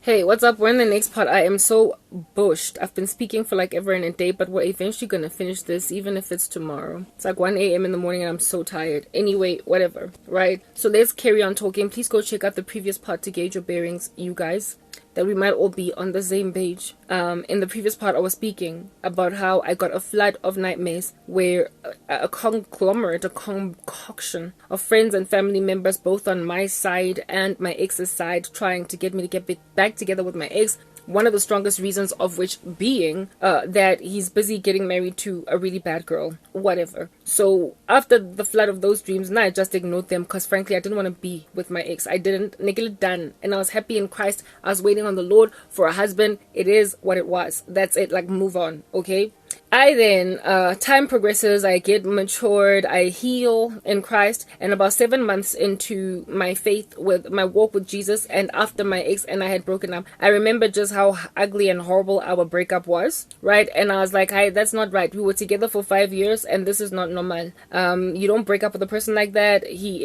Hey, what's up? We're in the next part. I am so bushed. I've been speaking for like ever and a day, but we're eventually gonna finish this, even if it's tomorrow. It's like 1 a.m. in the morning and I'm so tired. Anyway, whatever, right? So let's carry on talking. Please go check out the previous part to gauge your bearings, you guys, that we might all be on the same page. In the previous part, I was speaking about how I got a flood of nightmares where a conglomerate, a concoction of friends and family members, both on my side and my ex's side, trying to get me to get back together with my ex. One of the strongest reasons of which being that he's busy getting married to a really bad girl. Whatever. So after the flood of those dreams, I just ignored them because frankly I didn't want to be with my ex. I didn't. Nigga done. And I was happy in Christ. I was waiting on the Lord for a husband. It is what it was. That's it. Like, move on. Okay? I then, time progresses, I get matured, I heal in Christ, and about 7 months into my faith with my walk with Jesus, and after my ex and I had broken up, I remember just how ugly and horrible our breakup was, right? And I was like, hey, that's not right. We were together for 5 years, and this is not normal. You don't break up with a person like that. He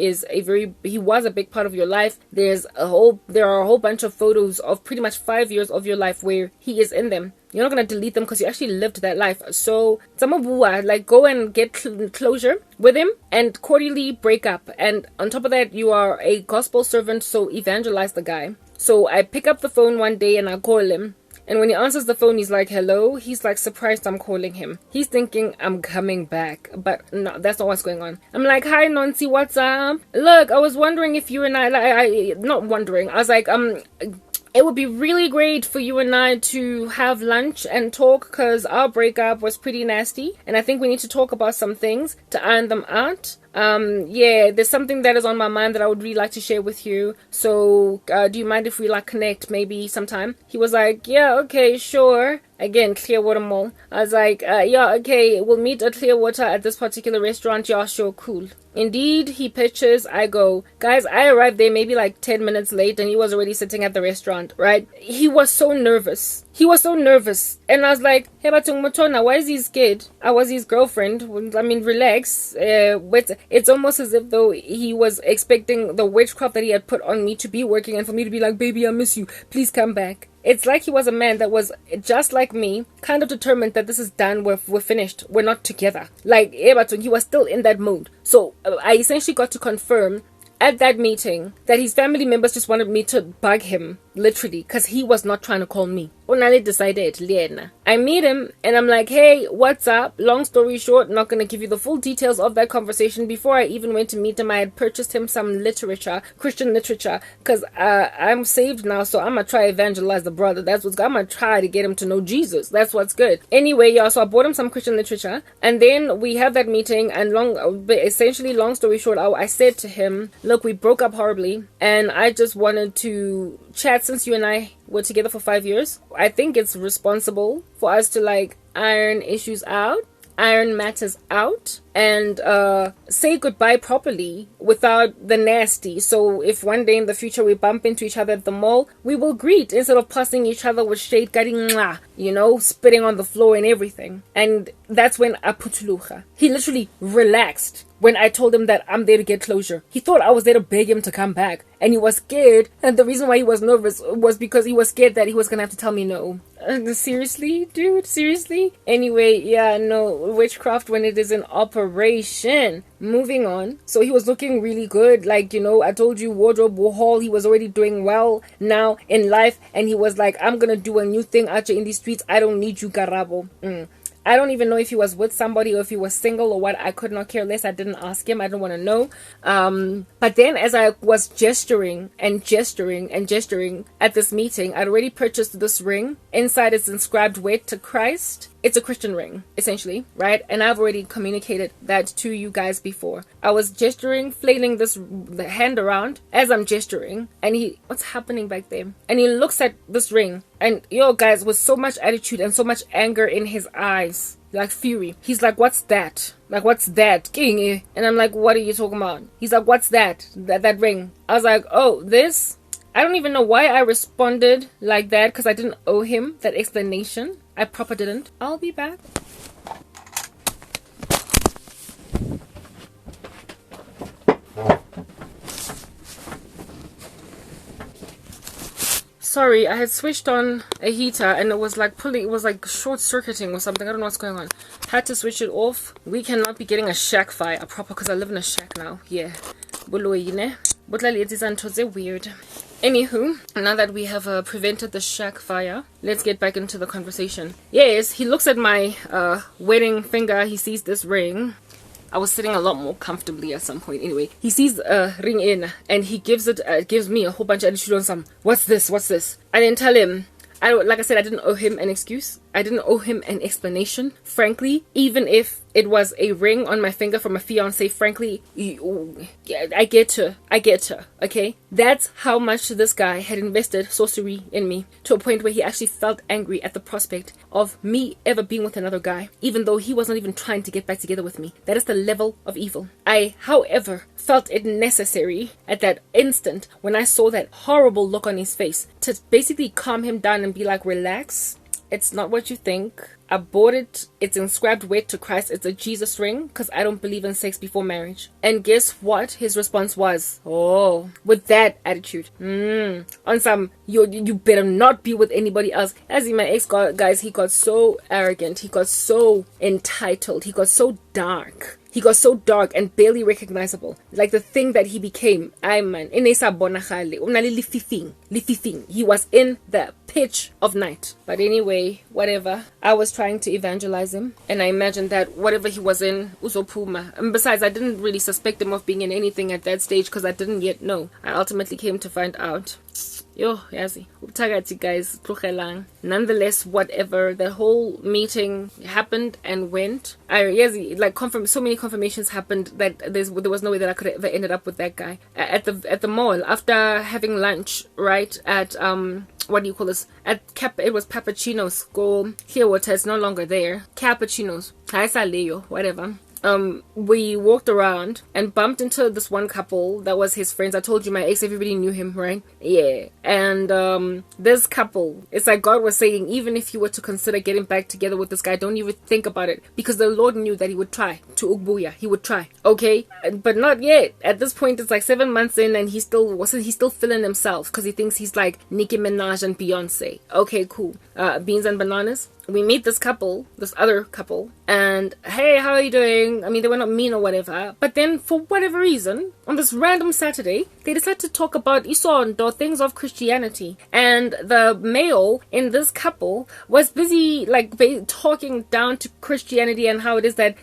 was a big part of your life. There are a whole bunch of photos of pretty much 5 years of your life where he is in them. You're not going to delete them because you actually lived that life. So, like, go and get closure with him and cordially break up. And on top of that, you are a gospel servant, so evangelize the guy. So I pick up the phone one day and I call him. And when he answers the phone, he's like, hello. He's like surprised I'm calling him. He's thinking I'm coming back. But no, that's not what's going on. I'm like, hi, Nancy, what's up? Look, I was wondering if you and not wondering. I was like, it would be really great for you and I to have lunch and talk because our breakup was pretty nasty. And I think we need to talk about some things to iron them out. Yeah, there's something that is on my mind that I would really like to share with you. So, do you mind if we like connect maybe sometime? He was like, yeah, okay, sure. Again, Clearwater Mall. I was like, yeah, okay, we'll meet at Clearwater at this particular restaurant. Yeah, sure, cool. Indeed, he pitches. I go, guys, I arrived there maybe like 10 minutes late and he was already sitting at the restaurant, right? He was so nervous. And I was like, hey, Batung Motona, why is he scared? I was his girlfriend. I mean, relax. It's almost as if though he was expecting the witchcraft that he had put on me to be working and for me to be like, baby, I miss you. Please come back. It's like he was a man that was just like me, kind of determined that this is done, we're finished, we're not together. Like, he was still in that mode. So I essentially got to confirm at that meeting that his family members just wanted me to bug him, literally, because he was not trying to call me. Onale decided, Liena. I meet him and I'm like, hey, what's up? Long story short, not going to give you the full details of that conversation. Before I even went to meet him, I had purchased him some literature, Christian literature, because I'm saved now, so I'm going to try to evangelize the brother. That's what's good. I'm going to try to get him to know Jesus. That's what's good. Anyway, y'all, so I bought him some Christian literature and then we have that meeting and long story short, I said to him, look, we broke up horribly and I just wanted to chat since you and I were together for 5 years. I think it's responsible for us to like iron issues out, iron matters out, and say goodbye properly without the nasty. So if one day in the future we bump into each other at the mall, we will greet instead of passing each other with shade, spitting on the floor and everything. And that's when Aputulucha, he literally relaxed when I told him that I'm there to get closure. He thought I was there to beg him to come back. And he was scared. And the reason why he was nervous was because he was scared that he was going to have to tell me no. Seriously, dude? Seriously? Anyway, yeah, no. Witchcraft when it is in operation. Moving on. So he was looking really good. Like, I told you, wardrobe haul. He was already doing well now in life. And he was like, I'm going to do a new thing out here in these streets. I don't need you, Garabo. I don't even know if he was with somebody or if he was single or what. I could not care less. I didn't ask him. I don't want to know. But then as I was gesturing at this meeting, I'd already purchased this ring. Inside it's inscribed wed to Christ. It's a Christian ring, essentially, right? And I've already communicated that to you guys before. I was gesturing, flailing the hand around as I'm gesturing. And what's happening back there? And he looks at this ring. And guys, with so much attitude and so much anger in his eyes, like fury. He's like, what's that? Like, what's that? King. And I'm like, what are you talking about? He's like, what's that? That ring. I was like, oh, this? I don't even know why I responded like that because I didn't owe him that explanation. I proper didn't. I'll be back. Sorry, I had switched on a heater and it was like pulling, it was like short circuiting or something. I don't know what's going on. Had to switch it off. We cannot be getting a shack fire proper because I live in a shack now. Yeah. Weird. Anywho, now that we have prevented the shack fire, let's get back into the conversation. Yes, he looks at my wedding finger. He sees this ring. I was sitting a lot more comfortably at some point. Anyway, he sees a ring in and he gives me a whole bunch of attitude on some. What's this? I didn't tell him. Like I said, I didn't owe him an excuse. I didn't owe him an explanation. Frankly, even if it was a ring on my finger from a fiance, frankly, I get her. Okay, that's how much this guy had invested sorcery in me, to a point where he actually felt angry at the prospect of me ever being with another guy, even though he was not even trying to get back together with me. That is the level of evil. I, however, felt it necessary at that instant when I saw that horrible look on his face to basically calm him down and be like, relax. It's not what you think. I bought it. It's inscribed wed to Christ. It's a Jesus ring because I don't believe in sex before marriage. And guess what? His response was, oh, with that attitude. On some, you better not be with anybody else. As in my ex guys, he got so arrogant. He got so entitled. He got so dark. He got so dark and barely recognizable. Like the thing that he became. He was in the pitch of night. But anyway, whatever. I was trying to evangelize him. And I imagined that whatever he was in, uzopuma. And besides, I didn't really suspect him of being in anything at that stage because I didn't yet know. I ultimately came to find out. Yo, yazi. Guys, nonetheless, whatever, the whole meeting happened and went. So many confirmations happened that there was no way that I could have ever ended up with that guy at the mall after having lunch, right? At what do you call this? At it was Pappuccino's. Go here, water. It's no longer there. Cappuccinos. Whatever. We walked around and bumped into this one couple that was his friends. I told you my ex, everybody knew him, right? Yeah. And this couple, it's like God was saying, even if you were to consider getting back together with this guy, don't even think about it, because the Lord knew that he would try to Ugbuya. He would try, okay? But not yet. At this point, it's like 7 months in and he's still feeling himself because he thinks he's like Nicki Minaj and Beyonce. Okay, cool. Beans and bananas. We meet this other couple, and hey, how are you doing? I mean, they were not mean or whatever, but then for whatever reason, on this random Saturday, they decided to talk about Isondo, things of Christianity, and the male in this couple was busy talking down to Christianity and how it is that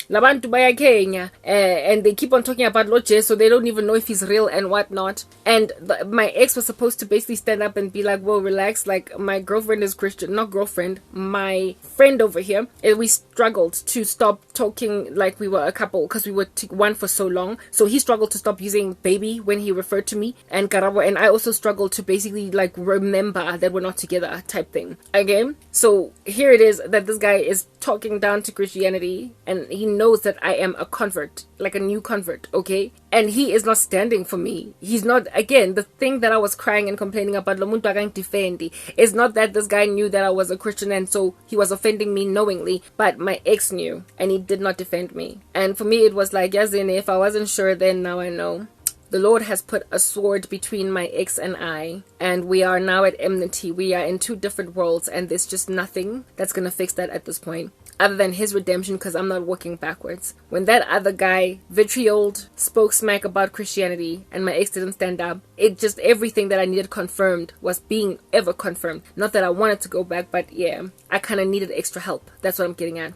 Labantu baya Kenya, and they keep on talking about Lord Jesus, so they don't even know if he's real and whatnot. And my ex was supposed to basically stand up and be like, well, relax, like my girlfriend is Christian, not girlfriend, my friend over here. And we struggled to stop talking like we were a couple because we were one for so long. So he struggled to stop using baby when he referred to me and Karabo, and I also struggled to basically remember that we're not together type thing. Again, so here it is that this guy is talking down to Christianity and he knows that I am a convert, like a new convert, okay? And he is not standing for me. He's not, again, the thing that I was crying and complaining about, is not that this guy knew that I was a Christian and so he was offending me knowingly, but my ex knew and he did not defend me. And for me, it was like, Yazin, if I wasn't sure then, now I know. The Lord has put a sword between my ex and I, and we are now at enmity. We are in two different worlds, and there's just nothing that's going to fix that at this point, other than his redemption, because I'm not walking backwards. When that other guy vitrioled, spoke smack about Christianity, and my ex didn't stand up, it just, everything that I needed confirmed was being ever confirmed. Not that I wanted to go back, but yeah, I kind of needed extra help. That's what I'm getting at.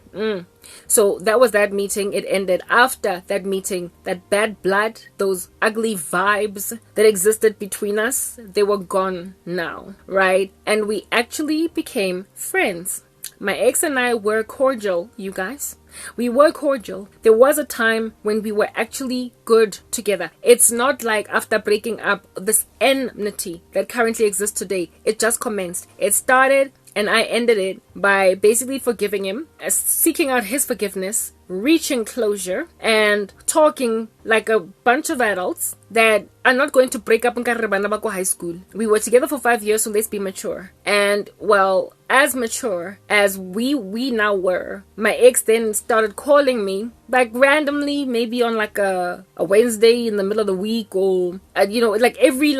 So that was that meeting. It ended after that meeting. That bad blood, those ugly vibes that existed between us, they were gone now, right? And we actually became friends. My ex and I were cordial, you guys. We were cordial. There was a time when we were actually good together. It's not like after breaking up, this enmity that currently exists today, it just commenced. It started and I ended it by basically forgiving him, seeking out his forgiveness, reaching closure, and talking like a bunch of adults that are not going to break up in high school. We were together for 5 years, so let's be mature. And well, as mature as we now were, my ex then started calling me like randomly, maybe on like a Wednesday in the middle of the week, or every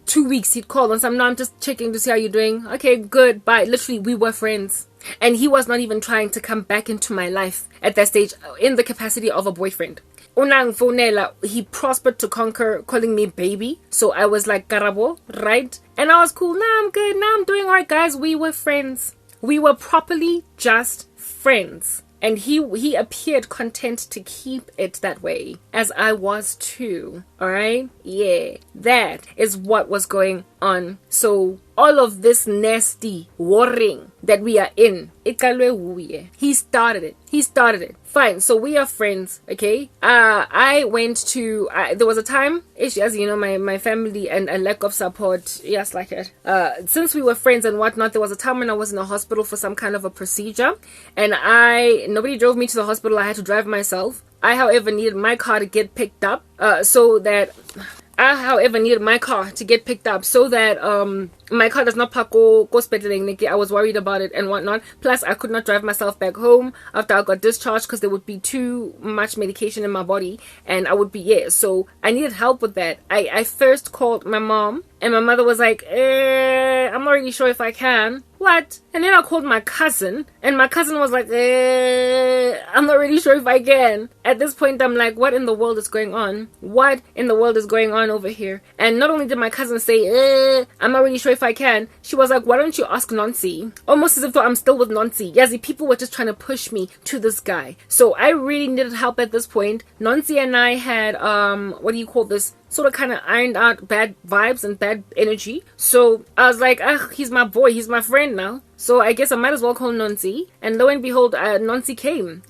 2 weeks he'd call and say, no, I'm just checking to see how you're doing. Okay, good, bye. Literally, we were friends. And he was not even trying to come back into my life at that stage in the capacity of a boyfriend. He prospered to conquer calling me baby. So I was like, Karabo, right? And I was cool. Nah, I'm good. Nah, I'm doing alright, guys. We were friends. We were properly just friends. And he appeared content to keep it that way, as I was too. Alright? Yeah. That is what was going on. So all of this nasty warring that we are in, he started it. Fine, so we are friends, okay? I went to, there was a time, as you know, my family and a lack of support, yes, like it. Since we were friends and whatnot, there was a time when I was in a hospital for some kind of a procedure, and nobody drove me to the hospital. I had to drive myself. I, however, needed my car to get picked up, so that my car does not park go hospitaling. I was worried about it and whatnot. Plus, I could not drive myself back home after I got discharged because there would be too much medication in my body, and I would be so I needed help with that. I first called my mom, and my mother was like, I'm not really sure if I can. What? And then I called my cousin, and my cousin was like, I'm not really sure if I can. At this point, I'm like, what in the world is going on? What in the world is going on over here? And not only did my cousin say, I'm not really sure if I can, she was like, why don't you ask Nancy? Almost as if I'm still with Nancy. Yes, people were just trying to push me to this guy. So I really needed help at this point. Nancy and I had, sort of kind of ironed out bad vibes and bad energy. So I was like, he's my boy, he's my friend now. So I guess I might as well call Nancy. And lo and behold, Nancy came.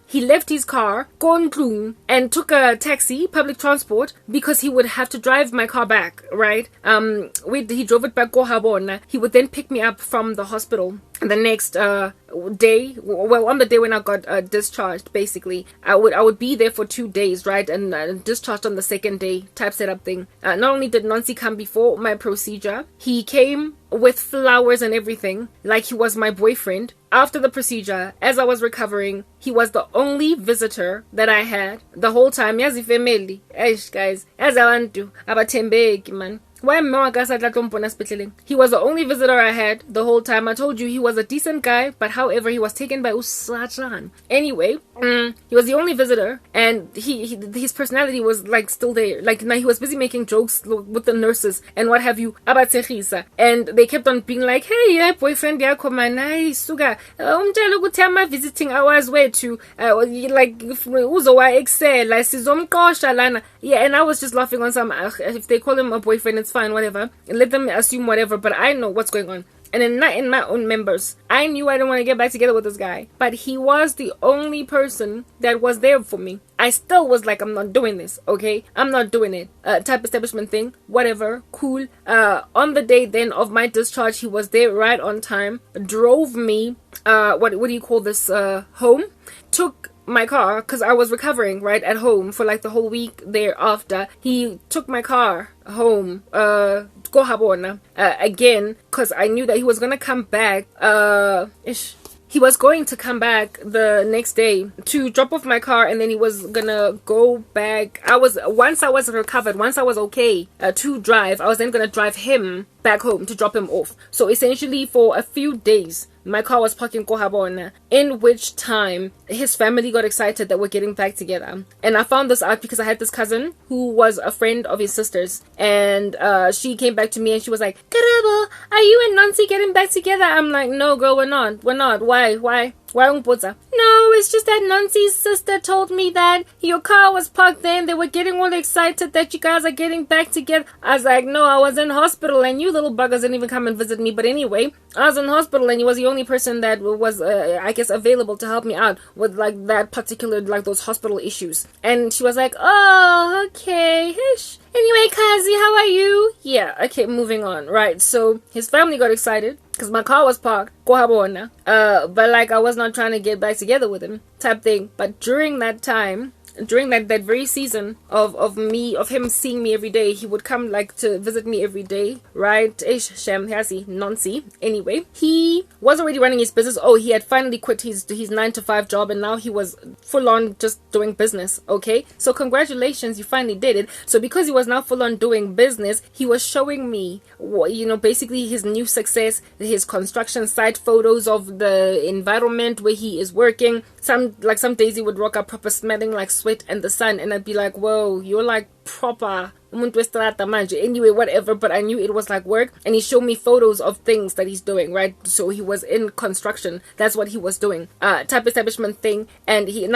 He left his car, and took a taxi, public transport, because he would have to drive my car back, right? He drove it back go Habona. He would then pick me up from the hospital. The next day, on the day when I got discharged, basically, I would be there for 2 days, right? And discharged on the second day type setup thing. Not only did Nancy come before my procedure, he came with flowers and everything, like he was my boyfriend. After the procedure, as I was recovering, he was the only visitor that I had the whole time. Yazi family, guys, as I want to, abatembeki man. Why he was the only visitor I had the whole time. I told you he was a decent guy, but however, he was taken by Usachan. Anyway, he was the only visitor, and his personality was like still there. Like now he was busy making jokes with the nurses and what have you about Sechisa, and they kept on being like, "Hey, yeah, boyfriend, yeah, come on, nice, suga. Visiting hours where to like uzowa excel, like sizomkosha lana." Yeah, and I was just laughing on some. If they call him a boyfriend, it's fine, whatever. Let them assume whatever, but I know what's going on. And not in my own members. I knew I didn't want to get back together with this guy, but he was the only person that was there for me. I still was like, I'm not doing this, okay? I'm not doing it. Type establishment thing, whatever, cool. On the day then of my discharge, he was there right on time, drove me, what do you call this, home, took my car, because I was recovering right at home for like the whole week thereafter. He took my car home, go Habona, again, because I knew that he was gonna come back, he was going to come back the next day to drop off my car, and then he was gonna go back. Once I was recovered, once I was okay to drive, I was then gonna drive him back home to drop him off. So essentially for a few days, my car was parked in Kohabona, in which time his family got excited that we're getting back together. And I found this out because I had this cousin who was a friend of his sister's, and she came back to me and she was like, Karabo, are you and Nancy getting back together? I'm like, no girl, we're not. Why? No, it's just that Nancy's sister told me that your car was parked there and they were getting all excited that you guys are getting back together. I was like, no, I was in hospital and you little buggers didn't even come and visit me. But anyway, I was in hospital and he was the only person that was, I guess, available to help me out with like that particular, like those hospital issues. And she was like, oh, okay, hish. Anyway, Kazi, how are you? Yeah, okay, moving on. Right, so his family got excited because my car was parked, but like I was not trying to get back together with him type thing. But during that time, during that very season of him seeing me every day, he would come like to visit me every day, right? Shem Hasi Nancy. Anyway, he was already running his business. Oh, he had finally quit his 9-to-5 job, and now he was full on just doing business. Okay, so congratulations, you finally did it. So because he was now full on doing business, he was showing me, you know, basically his new success, his construction site photos of the environment where he is working. Some days he would rock up proper smelling like sweat and the sun, and I'd be like, whoa, you're like proper anyway, whatever. But I knew it was like work, and he showed me photos of things that he's doing, right? So he was in construction, that's what he was doing, type establishment thing. And he and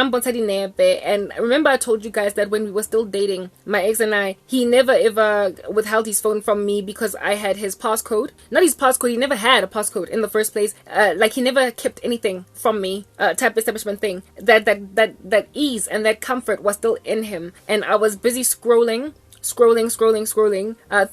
remember I told you guys that when we were still dating, my ex and I, he never ever withheld his phone from me because I had his passcode. Not his passcode, he never had a passcode in the first place. Like he never kept anything from me, type establishment thing. That ease and that comfort was still in him, and I was busy scrolling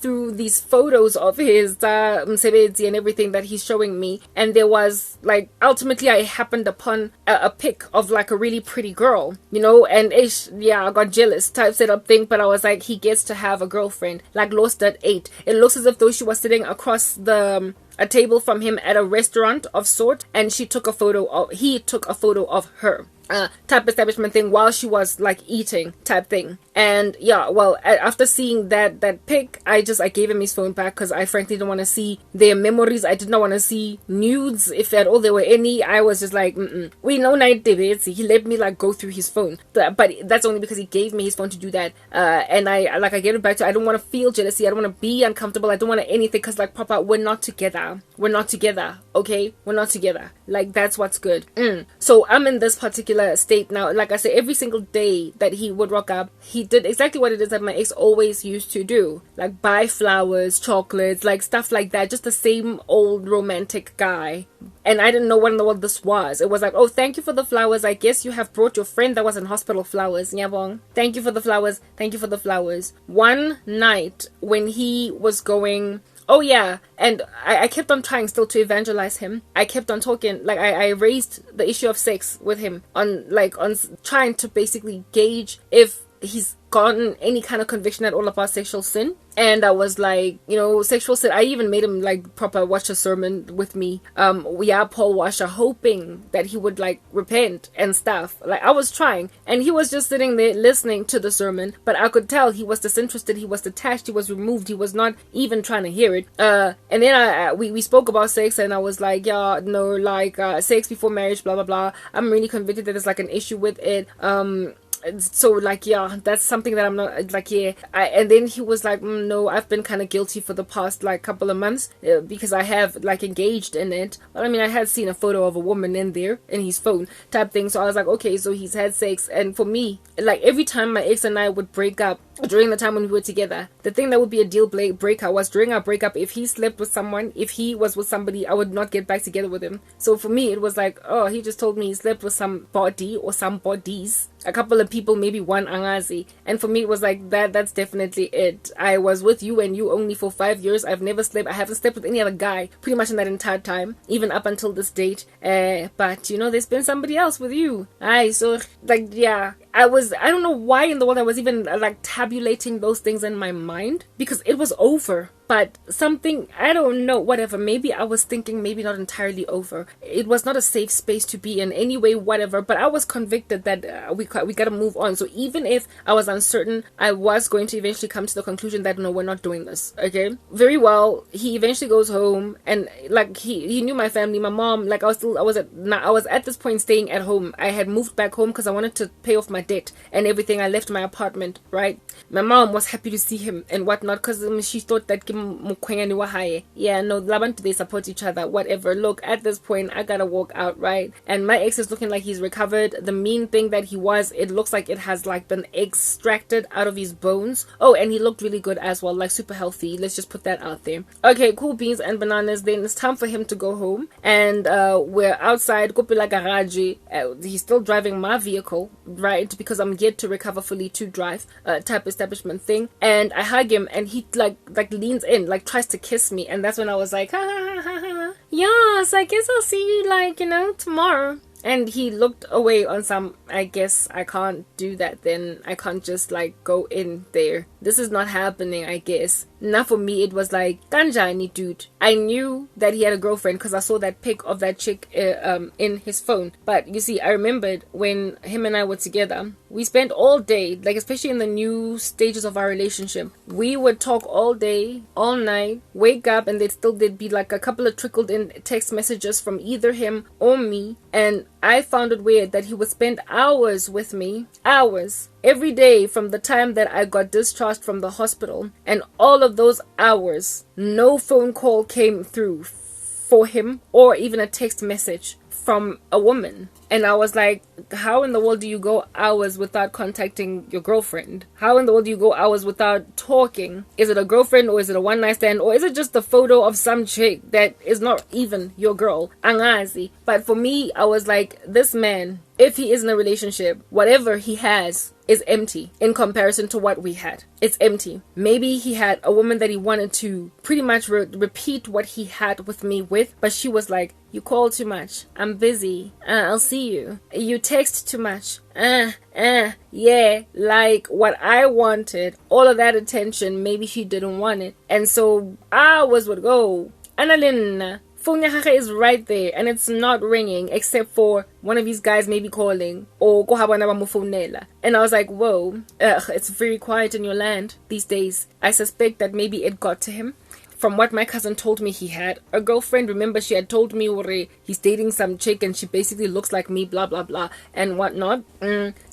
through these photos of his msebenzi and everything that he's showing me. And there was like, ultimately I happened upon a pic of like a really pretty girl, you know, and I got jealous type setup thing. But I was like, he gets to have a girlfriend, like lost at 8. It looks as if though she was sitting across a table from him at a restaurant of sort, and he took a photo of her, type establishment thing, while she was like eating type thing. And yeah, well, after seeing that pic, I gave him his phone back, because I frankly didn't want to see their memories. I did not want to see nudes, if at all there were any. I was just like, we know night debates. He let me like go through his phone, but that's only because he gave me his phone to do that. And I gave it back to, I don't want to feel jealousy, I don't want to be uncomfortable, I don't want anything, because like, Papa, we're not together, okay, we're not together. Like, that's what's good. So I'm in this particular state now. Like I said, every single day that he would rock up, he did exactly what it is that my ex always used to do, like buy flowers, chocolates, like stuff like that. Just the same old romantic guy. And I didn't know what in the world this was. It was like, oh, thank you for the flowers, I guess you have brought your friend that was in hospital flowers. Nyabong, thank you for the flowers. One night when he was going, oh yeah, and I kept on trying still to evangelize him. I kept on talking, like I raised the issue of sex with him, on trying to basically gauge if he's gotten any kind of conviction at all about sexual sin. And I was like, you know, sexual sin, I even made him like proper watch a sermon with me, Paul Washer, hoping that he would like repent and stuff. Like, I was trying, and he was just sitting there listening to the sermon, but I could tell he was disinterested, he was detached, he was removed, he was not even trying to hear it. And then we spoke about sex, and I was like, yeah, no, like sex before marriage, blah blah blah, I'm really convicted that there's like an issue with it. So like, yeah, that's something that I'm not like, yeah. And then he was like, no, I've been kind of guilty for the past like couple of months, because I have like engaged in it. Well, I mean, I had seen a photo of a woman in there in his phone type thing. So I was like, okay, so he's had sex. And for me, like, every time my ex and I would break up, during the time when we were together, the thing that would be a deal breaker was during our breakup, if he slept with someone, if he was with somebody, I would not get back together with him. So for me, it was like, oh, he just told me he slept with somebody or some bodies, a couple of people, maybe one angazi. And for me, it was like, that's definitely it. I was with you and you only for 5 years. I haven't slept with any other guy pretty much in that entire time, even up until this date. But you know, there's been somebody else with you. So like, yeah, I don't know why in the world I was even like tabulating those things in my mind, because it was over. But something, I don't know, whatever, maybe I was thinking maybe not entirely over. It was not a safe space to be in anyway, whatever. But I was convicted that we got to move on. So even if I was uncertain, I was going to eventually come to the conclusion that no, we're not doing this. Okay, very well. He eventually goes home, and like he knew my family, my mom. Like I was at this point staying at home. I had moved back home because I wanted to pay off my debt and everything. I left my apartment, right? My mom was happy to see him and whatnot, because she thought that yeah, no, they support each other, whatever. Look, at this point, I gotta walk out, right? And my ex is looking like he's recovered. The mean thing that he was, it looks like it has like been extracted out of his bones. Oh, and he looked really good as well, like super healthy. Let's just put that out there. Okay, cool beans and bananas. Then it's time for him to go home, and we're outside Kopila garage. He's still driving my vehicle, right? Because I'm yet to recover fully to drive, type establishment thing. And I hug him, and he like leans in, like tries to kiss me, and that's when I was like, ha ha ha ha ha. Yes, I guess I'll see you like, you know, tomorrow. And he looked away on some, I guess I can't do that then. I can't just like go in there. This is not happening, I guess. Now for me, it was like, Kanjani, dude. I knew that he had a girlfriend because I saw that pic of that chick in his phone. But you see, I remembered when him and I were together, we spent all day, like especially in the new stages of our relationship, we would talk all day, all night, wake up, and there'd be like a couple of trickled in text messages from either him or me. And I found it weird that he would spend hours with me, hours, every day from the time that I got discharged from the hospital. And all of those hours, no phone call came through for him or even a text message from a woman. And I was like, how in the world do you go hours without contacting your girlfriend? How in the world do you go hours without talking? Is it a girlfriend, or is it a one night stand, or is it just a photo of some chick that is not even your girl? Angazi. But for me, I was like, this man, if he is in a relationship, whatever he has is empty in comparison to what we had. It's empty. Maybe he had a woman that he wanted to pretty much repeat what he had with me with, but she was like, you call too much. I'm busy. I'll see you. You text too much. Yeah, like what I wanted, all of that attention, maybe she didn't want it. And so hours would go. Annalyn, phone is right there and it's not ringing except for one of these guys maybe calling or and I was like, whoa, it's very quiet in your land these days. I suspect that maybe it got to him. From what my cousin told me, he had a girlfriend. Remember, she had told me he's dating some chick and she basically looks like me, blah, blah, blah, and whatnot.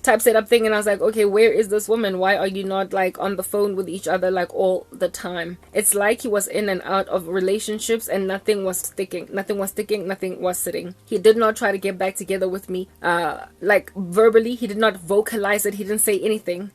Type setup thing. And I was like, okay, where is this woman? Why are you not like on the phone with each other like all the time? It's like he was in and out of relationships and nothing was sticking. Nothing was sticking. Nothing was sitting. He did not try to get back together with me. Like verbally, he did not vocalize it. He didn't say anything.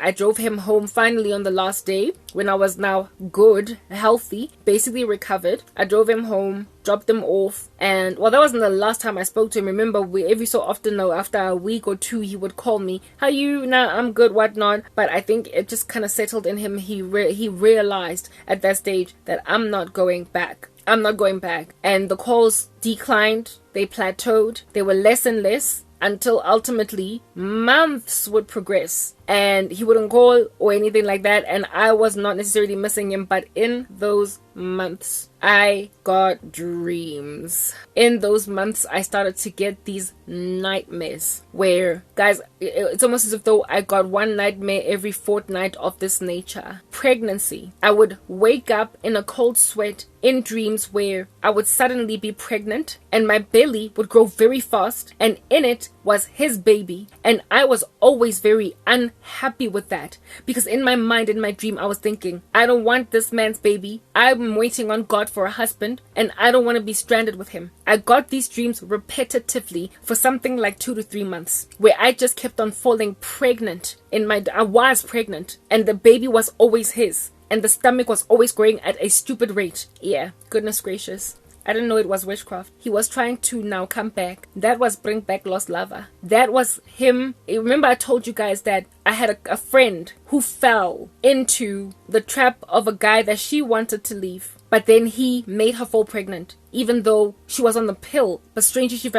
I drove him home finally on the last day when I was now good, healthy, basically recovered. I drove him home, dropped him off, and well, that wasn't the last time I spoke to him. Remember, every so often though, after a week or two, he would call me, how you? Nah, I'm good, whatnot. But I think it just kind of settled in him. He realized at that stage that I'm not going back. I'm not going back. And the calls declined. They plateaued. They were less and less until ultimately months would progress and he wouldn't call or anything like that, and I was not necessarily missing him, but in those months I got dreams. In those months I started to get these nightmares where, guys, it's almost as if though I got one nightmare every fortnight of this nature. Pregnancy. I would wake up in a cold sweat in dreams where I would suddenly be pregnant and my belly would grow very fast, and in it was his baby, and I was always very unhappy with that because in my mind, in my dream, I was thinking, I don't want this man's baby. I'm waiting on God for a husband and I don't want to be stranded with him. I got these dreams repetitively for something like 2 to 3 months where I just kept on falling pregnant. I was pregnant and the baby was always his and the stomach was always growing at a stupid rate. Yeah, goodness gracious. I didn't know it was witchcraft. He was trying to now come back. That was bring back lost lover. That was him. Remember I told you guys that I had a friend who fell into the trap of a guy that she wanted to leave. But then he made her fall pregnant, even though she was on the pill. But strangely, she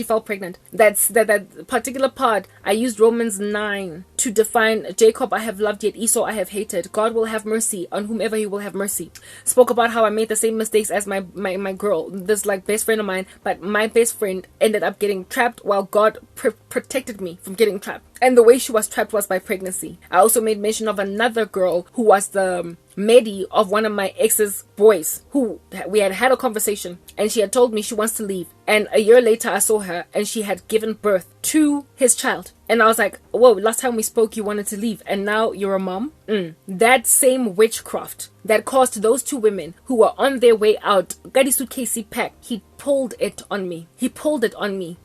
fell pregnant. That particular part, I used Romans 9 to define Jacob I have loved, yet Esau I have hated. God will have mercy on whomever he will have mercy. Spoke about how I made the same mistakes as my girl, this like best friend of mine. But my best friend ended up getting trapped while God protected me from getting trapped. And the way she was trapped was by pregnancy. I also made mention of another girl who was the Medi of one of my ex's boys, who we had a conversation and she had told me she wants to leave, and a year later I saw her and she had given birth to his child, and I was like, whoa, last time we spoke you wanted to leave and now you're a mom. That same witchcraft that caused those two women who were on their way out, got his suitcase packed, he pulled it on me.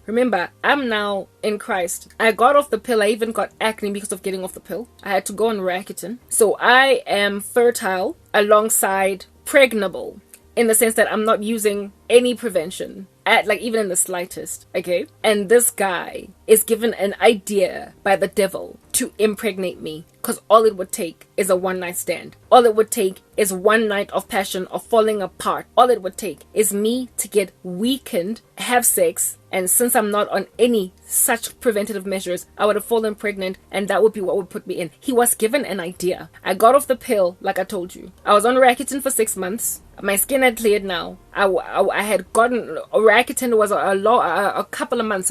Remember, I'm now in Christ. I got off the pill. I even got acne because of getting off the pill. I had to go on Rakitin. So I am fertile alongside pregnable, in the sense that I'm not using any prevention. at like even in the slightest, okay? And this guy is given an idea by the devil to impregnate me, because all it would take is a one night stand. All it would take is one night of passion, of falling apart. All it would take is me to get weakened, have sex, and since I'm not on any such preventative measures, I would have fallen pregnant, and that would be what would put me in. He was given an idea. I got off the pill, like I told you. I was on Rakitin for 6 months. My skin had cleared now. I had gotten Rakitin was a couple of months,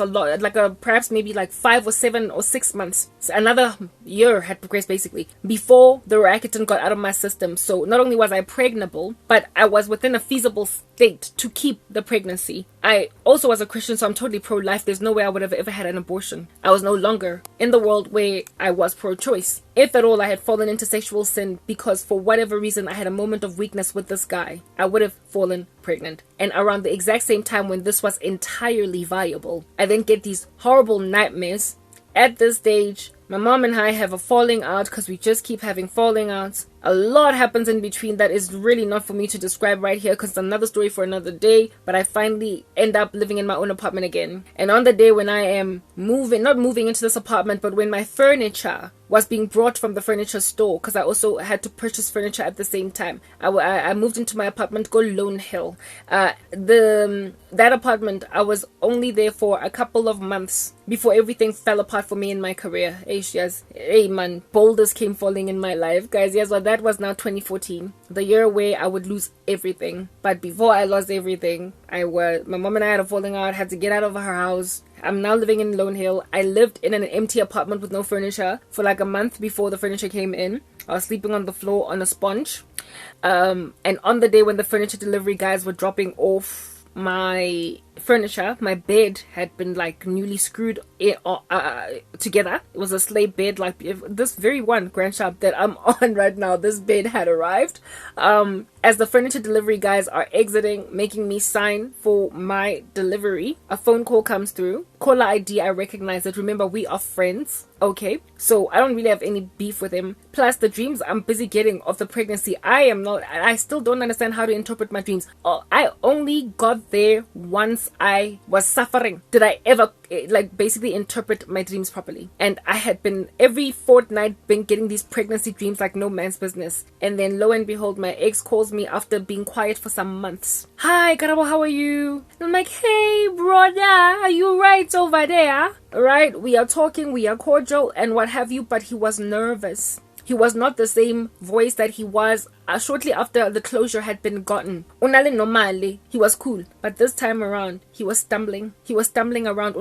perhaps maybe like 5 or 7 or 6 months. So another year had progressed basically before the Rakitin got out of my system. So not only was I pregnable, but I was within a feasible state to keep the pregnancy. I also was a Christian, so I'm totally pro-life. There's no way I would have ever had an abortion. I was no longer in the world where I was pro-choice. If at all I had fallen into sexual sin because for whatever reason I had a moment of weakness with this guy, I would have fallen pregnant. And around the exact same time when this was entirely viable, I then get these horrible nightmares. At this stage, my mom and I have a falling out because we just keep having falling outs. A lot happens in between that is really not for me to describe right here because it's another story for another day. But I finally end up living in my own apartment again. And on the day when I am not moving into this apartment, but when my furniture was being brought from the furniture store, because I also had to purchase furniture at the same time. I moved into my apartment called Lone Hill. That apartment, I was only there for a couple of months before everything fell apart for me in my career. Hey man, boulders came falling in my life, guys. Yes, well, that was now 2014, the year where I would lose everything. But before I lost everything, my mom and I had a falling out, had to get out of her house. I'm now living in Lone Hill. I lived in an empty apartment with no furniture for like a month before the furniture came in. I was sleeping on the floor on a sponge. And on the day when the furniture delivery guys were dropping off my furniture, my bed had been like newly screwed together. It was a sleigh bed, like this very one Grand Shop that I'm on right now. This bed had arrived. As the furniture delivery guys are exiting, making me sign for my delivery, a phone call comes through. Caller ID, I recognize it. Remember, we are friends. Okay, so I don't really have any beef with him. Plus, the dreams I'm busy getting of the pregnancy, I still don't understand how to interpret my dreams. I only got there once I was suffering. Did I ever basically interpret my dreams properly? And I had been every fortnight been getting these pregnancy dreams like no man's business. And then lo and behold, my ex calls me after being quiet for some months. Hi Karabo, how are you? And I'm like, hey brother, are you right over there? Right, we are talking, we are cordial and what have you, but he was nervous. He was not the same voice that he was shortly after the closure had been gotten. Unale normally, he was cool, but this time around, he was stumbling. He was stumbling around.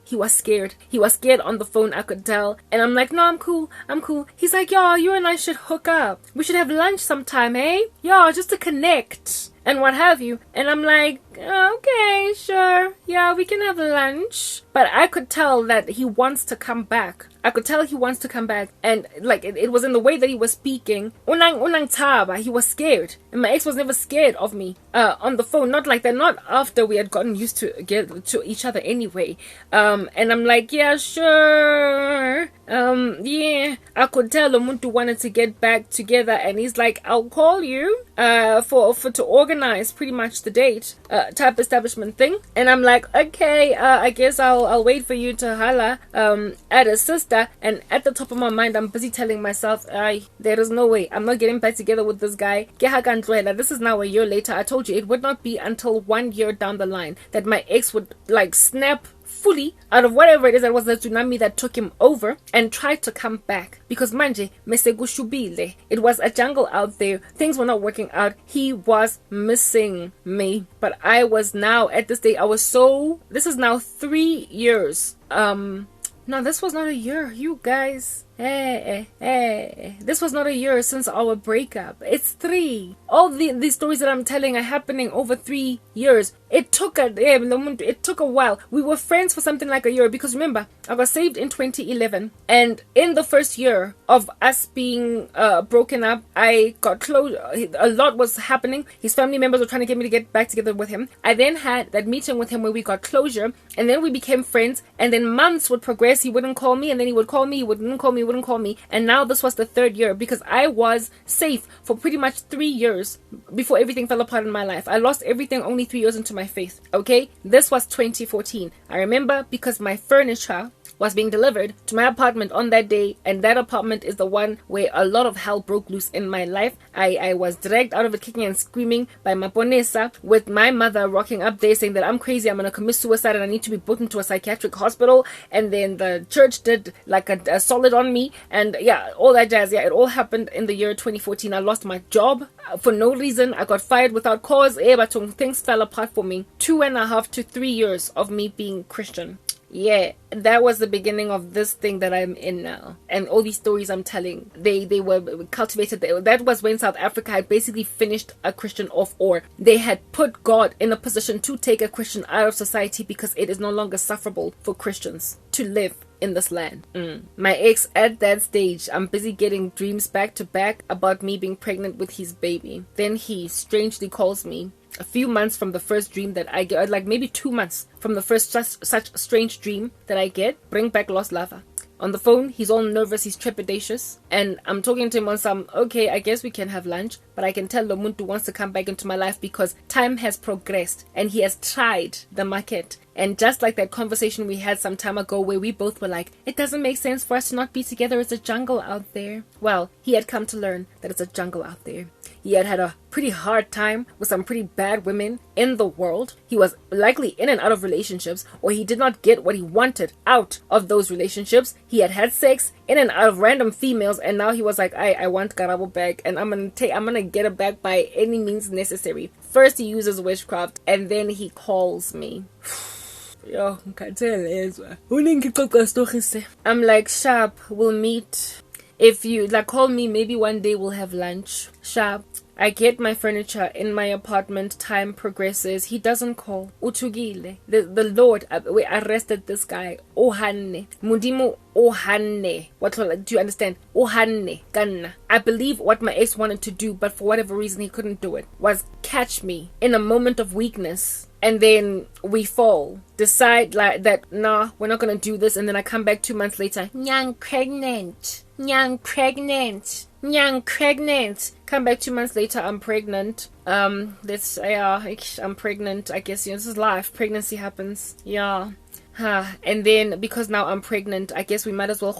He was scared. He was scared on the phone, I could tell. And I'm like, no, I'm cool. He's like, yo, you and I should hook up. We should have lunch sometime, eh? Yo, just to connect. And what have you. And I'm like, okay, sure. Yeah, we can have lunch. But I could tell that he wants to come back. And like, it was in the way that he was speaking. Unang taba. He was scared. And my ex was never scared of me on the phone. Not like that. Not after we had gotten used to each other anyway. And I'm like, yeah, sure. Yeah. I could tell Umuntu wanted to get back together. And he's like, I'll call you to organize pretty much the date type establishment thing. And I'm like, okay, I guess I'll wait for you to holla at a sister. And at the top of my mind, I'm busy telling myself, there is no way I'm not getting back together with this guy. This is now a year later. I told you it would not be until 1 year down the line that my ex would like snap fully out of whatever it is that was the tsunami that took him over and tried to come back. Because manje mesegushubile, it was a jungle out there. Things were not working out. He was missing me. But I was now at this day, this is now 3 years. No, this was not a year, you guys. This was not a year since our breakup. It's 3. All these stories that I'm telling are happening over 3 years. It took a while. We were friends for something like a year because remember, I got saved in 2011, and in the first year of us being broken up, I got close. A lot was happening. His family members were trying to get me to get back together with him. I then had that meeting with him where we got closure, and then we became friends. And then months would progress. He wouldn't call me, and then he would call me. He wouldn't call me. wouldn't call me. And now this was the 3rd year because I was safe for pretty much 3 years before everything fell apart in my life. I lost everything only 3 years into my faith. Okay, this was 2014. I remember because my furniture was being delivered to my apartment on that day, and that apartment is the one where a lot of hell broke loose in my life. I was dragged out of it kicking and screaming by Maponesa, with my mother rocking up there saying that I'm crazy, I'm gonna commit suicide and I need to be put into a psychiatric hospital. And then the church did like a solid on me, and yeah, all that jazz. Yeah, it all happened in the year 2014. I lost my job for no reason. I got fired without cause. But things fell apart for me. 2.5 to 3 years of me being Christian. Yeah, that was the beginning of this thing that I'm in now. And all these stories I'm telling, they were cultivated. That was when South Africa had basically finished a Christian off, or they had put God in a position to take a Christian out of society because it is no longer sufferable for Christians to live in this land. My ex at that stage, I'm busy getting dreams back to back about me being pregnant with his baby. Then he strangely calls me a few months from the first dream that I get, like maybe 2 months from the first such strange dream that I get. Bring back lost lover. On the phone, he's all nervous, he's trepidatious, and I'm talking to him on some, okay, I guess we can have lunch, but I can tell Lomuntu wants to come back into my life because time has progressed and he has tried the market. And just like that conversation we had some time ago where we both were like, it doesn't make sense for us to not be together, it's a jungle out there. Well, he had come to learn that it's a jungle out there. He had had a pretty hard time with some pretty bad women in the world. He was likely in and out of relationships, or he did not get what he wanted out of those relationships. He had had sex in and out of random females, and now he was like, I want Karabo back, and I'm gonna get it back by any means necessary. First he uses witchcraft, and then he calls me. Yo, I'm like, sharp, we'll meet. If you like, call me, maybe one day we'll have lunch. Sharp. I get my furniture in my apartment. Time progresses. He doesn't call. Utugile. The Lord, we arrested this guy. Ohanne. Mudimu Ohanne. What do you understand? Ohanne. Ganna. I believe what my ex wanted to do, but for whatever reason he couldn't do it, was catch me in a moment of weakness. And then we fall. Decide like that, nah, we're not gonna do this. And then I come back 2 months later. Nyang pregnant. Nyang pregnant. Nyang pregnant. Come back 2 months later, I'm pregnant. I'm pregnant. I guess, this is life. Pregnancy happens. Yeah. And then because now I'm pregnant, I guess we might as well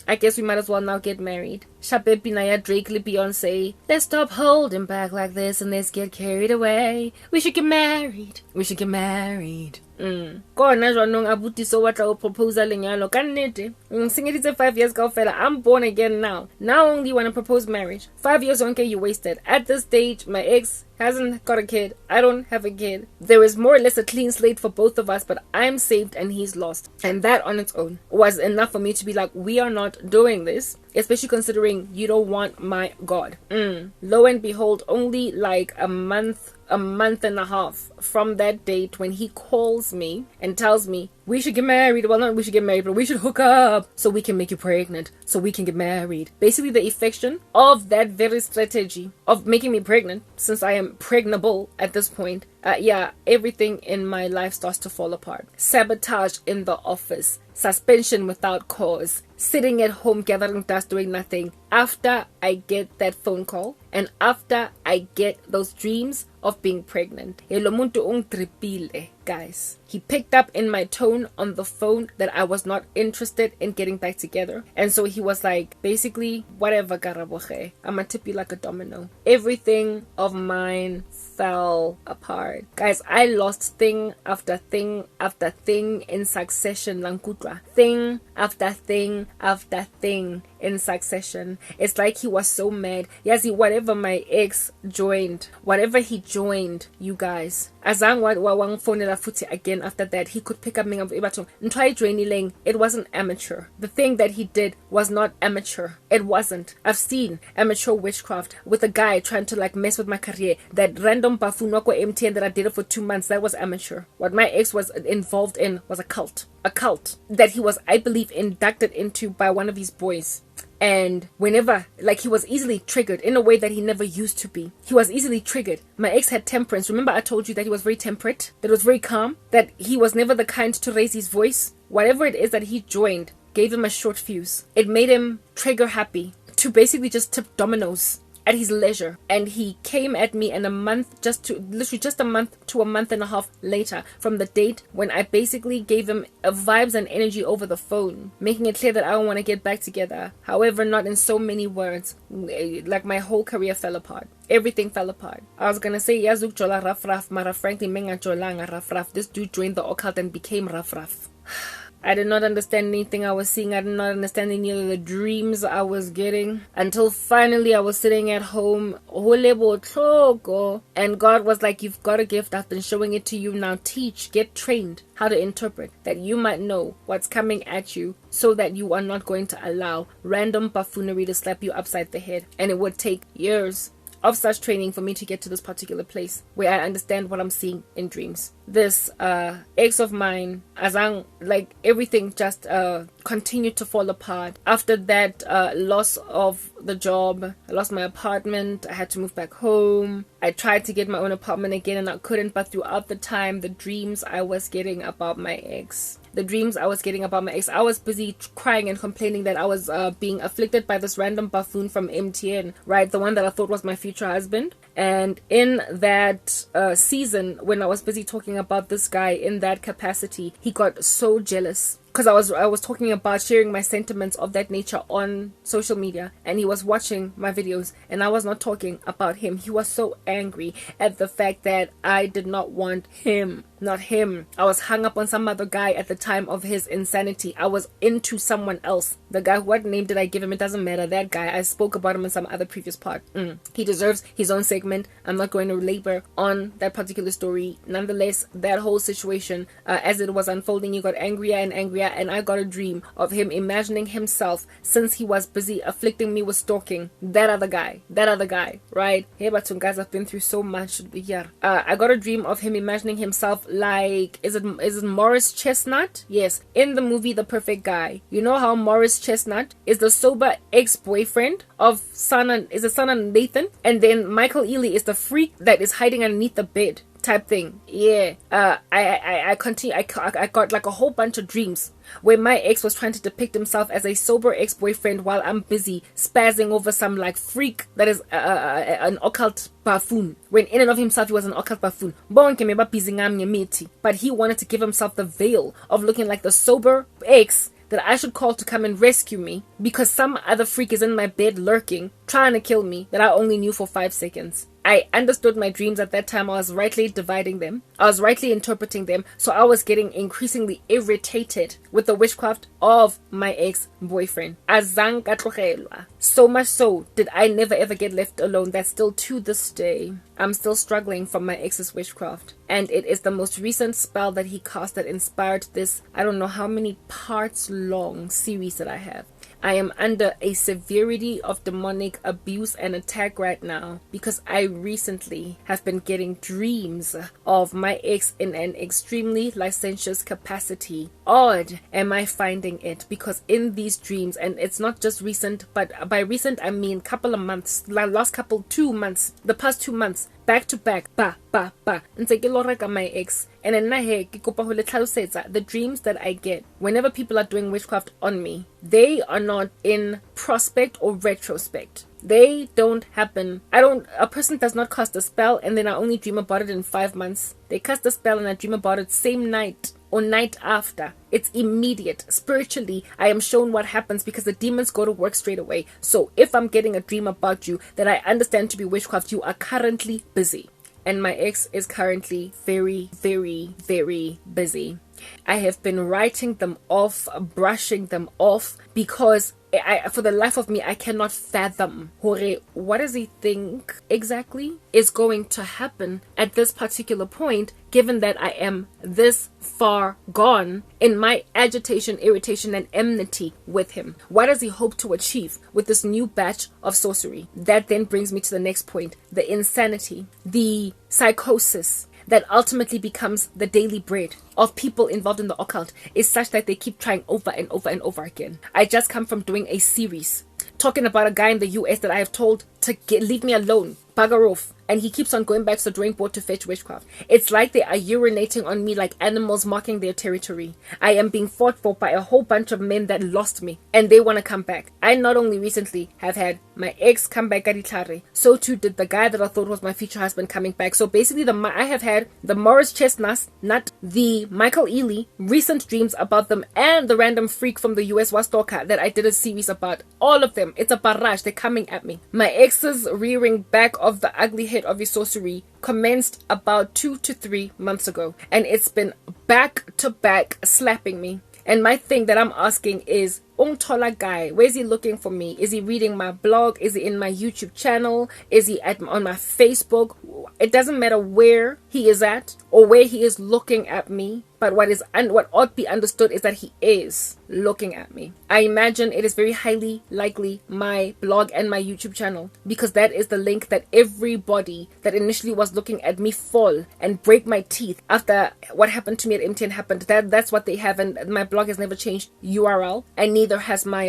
I guess we might as well now get married. Shape Pinaya, Drake, Beyonce. Let's stop holding back like this and let's get carried away. We should get married. We should get married. Kona jwanong abuti so watla o propose lenyalo ka nnete. Singeditse 5 years kaofela. I'm born again now. Now only want to propose marriage. 5 years okay, you wasted. At this stage, my ex hasn't got a kid. I don't have a kid. There is more or less a clean slate for both of us, but I'm saved and he's lost. And that on its own was enough for me to be like, we are not doing this. Especially considering you don't want my God. Lo and behold, only like a month and a half from that date when he calls me and tells me we should get married. Well, not we should get married, but we should hook up so we can make you pregnant, so we can get married. Basically, the effection of that very strategy of making me pregnant, since I am pregnable at this point, everything in my life starts to fall apart. Sabotage in the office. Suspension without cause. Sitting at home gathering dust doing nothing. After I get that phone call and after I get those dreams of being pregnant. Guys, he picked up in my tone on the phone that I was not interested in getting back together. And so he was like, basically, whatever, Karaboche, I'm gonna tip you like a domino. Everything of mine fell apart. Guys, I lost thing after thing after thing in succession, Lankutwa. Thing after thing after thing in succession. It's like he was so mad. Yazi, whatever my ex joined, whatever he joined, you guys, azang wawang phone futi again after that, he could pick up me of ibato. It wasn't amateur. The thing that he did was not amateur. It wasn't. I've seen amateur witchcraft with a guy trying to like mess with my career. That random bafunoko MTN that I did it for 2 months, that was amateur. What my ex was involved in was a cult that he was, I believe, inducted into by one of his boys. And whenever, like, he was easily triggered in a way that he never used to be. He was easily triggered. My ex had temperance. Remember I told you that he was very temperate, that was very calm, that he was never the kind to raise his voice. Whatever it is that he joined gave him a short fuse. It made him trigger happy to basically just tip dominoes at his leisure. And he came at me in a month, literally just a month to a month and a half later from the date when I basically gave him vibes and energy over the phone, making it clear that I don't want to get back together. However, not in so many words. Like, my whole career fell apart. Everything fell apart. I was gonna say Yazuk Jola Raf, mara frankly menga Jolanga Raf. This dude joined the occult and became Raf. I did not understand anything I was seeing. I did not understand any of the dreams I was getting until finally I was sitting at home, and God was like, you've got a gift. I've been showing it to you. Now teach, get trained how to interpret, that you might know what's coming at you so that you are not going to allow random buffoonery to slap you upside the head. And it would take years of such training for me to get to this particular place where I understand what I'm seeing in dreams. This ex of mine, like everything just continued to fall apart. After that loss of the job, I lost my apartment. I had to move back home. I tried to get my own apartment again and I couldn't. But throughout the time, the dreams I was getting about my ex, I was busy crying and complaining that I was being afflicted by this random buffoon from MTN, right? The one that I thought was my future husband. And in that season, when I was busy talking about this guy in that capacity, he got so jealous. Because I was talking about sharing my sentiments of that nature on social media, and he was watching my videos and I was not talking about him. He was so angry at the fact that I did not want him, not him. I was hung up on some other guy at the time of his insanity. I was into someone else. The guy, what name did I give him? It doesn't matter. That guy, I spoke about him in some other previous part. He deserves his own segment. I'm not going to labor on that particular story. Nonetheless, that whole situation, as it was unfolding, he got angrier and angrier, and I got a dream of him imagining himself, since he was busy afflicting me with stalking that other guy, right? Hey, but some guys have been through so much here. I got a dream of him imagining himself like, is it Morris Chestnut? Yes, in the movie The Perfect Guy. You know how Morris Chestnut is the sober ex-boyfriend of son and Nathan, and then Michael Ealy is the freak that is hiding underneath the bed type thing. Yeah. I got like a whole bunch of dreams where my ex was trying to depict himself as a sober ex-boyfriend while I'm busy spazzing over some like freak that is an occult buffoon, when in and of himself he was an occult buffoon. But he wanted to give himself the veil of looking like the sober ex that I should call to come and rescue me, because some other freak is in my bed lurking, trying to kill me, that I only knew for 5 seconds. I understood my dreams at that time. I was rightly dividing them. I was rightly interpreting them. So I was getting increasingly irritated with the witchcraft of my ex-boyfriend. So much so did I never ever get left alone that still to this day, I'm still struggling from my ex's witchcraft. And it is the most recent spell that he cast that inspired this, I don't know how many parts long series that I have. I am under a severity of demonic abuse and attack right now because I recently have been getting dreams of my ex in an extremely licentious capacity. Odd am I finding it, because in these dreams, and it's not just recent, but by recent I mean couple of months, the past 2 months, back to back, ntse ke lo reka my ex. And then the dreams that I get whenever people are doing witchcraft on me, they are not in prospect or retrospect. They don't happen. A person does not cast a spell and then I only dream about it in 5 months. They cast a spell and I dream about it same night or night after. It's immediate. Spiritually, I am shown what happens because the demons go to work straight away. So if I'm getting a dream about you that I understand to be witchcraft, you are currently busy. And my ex is currently very, very, very busy. I have been writing them off, brushing them off, because for the life of me, I cannot fathom what does he think exactly is going to happen at this particular point, given that I am this far gone in my agitation, irritation, and enmity with him. What does he hope to achieve with this new batch of sorcery? That then brings me to the next point: the insanity, the psychosis that ultimately becomes the daily bread of people involved in the occult is such that they keep trying over and over and over again. I just come from doing a series talking about a guy in the US that I have told to leave me alone, bugger off, and he keeps on going back to the drawing board to fetch witchcraft. It's like they are urinating on me like animals marking their territory. I am being fought for by a whole bunch of men that lost me, and they want to come back. I not only recently have had my ex come back, so too did the guy that I thought was my future husband coming back. So basically, I have had the Morris Chestnuts, not the Michael Ely, recent dreams about them, and the random freak from the US was stalker that I did a series about. All of them, it's a barrage. They're coming at me. My ex's rearing back of the ugly head of his sorcery commenced about 2 to 3 months ago, and it's been back to back slapping me. And my thing that I'm asking is, Tola guy, where is he looking for me? Is he reading my blog? Is he in my YouTube channel? Is he on my Facebook? It doesn't matter where he is at or where he is looking at me, but what ought to be understood is that he is looking at me. I imagine it is very highly likely my blog and my YouTube channel, because that is the link that everybody that initially was looking at me fall and break my teeth after what happened to me at MTN happened. That's what they have, and my blog has never changed URL, and neither has my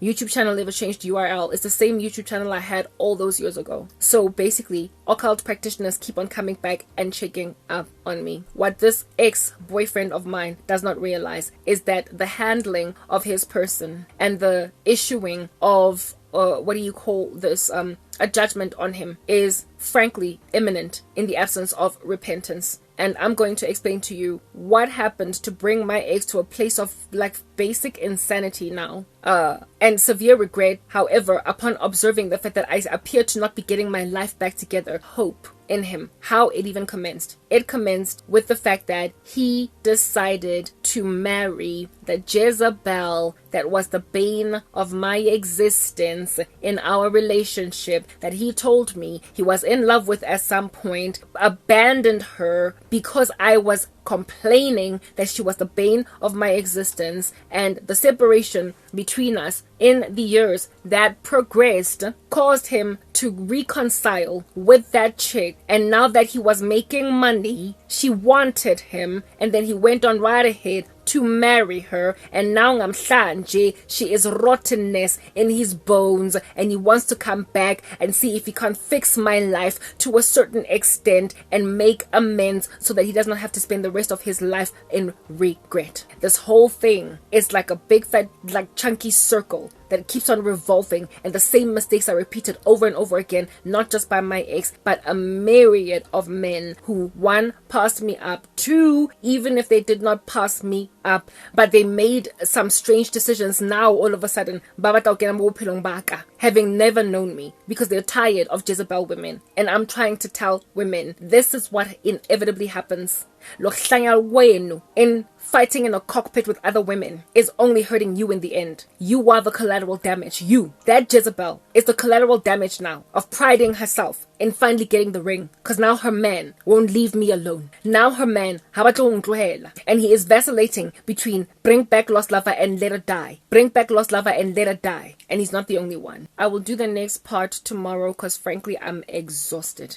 YouTube channel ever changed URL. It's the same YouTube channel I had all those years ago. So basically, occult practitioners keep on coming back and checking up on me. What this ex-boyfriend of mine does not realize is that the handling of his person and the issuing of a judgment on him is frankly imminent in the absence of repentance. And I'm going to explain to you what happened to bring my ex to a place of like basic insanity now, and severe regret. However, upon observing the fact that I appear to not be getting my life back together, hope in him. How it even commenced. It commenced with the fact that he decided to marry the Jezebel that was the bane of my existence in our relationship, that he told me he was in love with at some point, abandoned her because I was complaining that she was the bane of my existence, and the separation between us in the years that progressed caused him to reconcile with that chick. And now that he was making money, she wanted him, and then he went on right ahead to marry her, and now namhlanje she is rottenness in his bones, and he wants to come back and see if he can fix my life to a certain extent and make amends so that he does not have to spend the rest of his life in regret. This whole thing is like a big fat like chunky circle that keeps on revolving, and the same mistakes are repeated over and over again, not just by my ex, but a myriad of men who, one, passed me up, two, even if they did not pass me up, but they made some strange decisions now all of a sudden, having never known me, because they're tired of Jezebel women. And I'm trying to tell women, this is what inevitably happens. In fighting in a cockpit with other women is only hurting you in the end. You are the collateral damage. That Jezebel is the collateral damage now of priding herself in finally getting the ring, because now her man won't leave me alone. Now her man, and he is vacillating between bring back lost lover and let her die. Bring back lost lover and let her die. And he's not the only one. I will do the next part tomorrow because frankly I'm exhausted.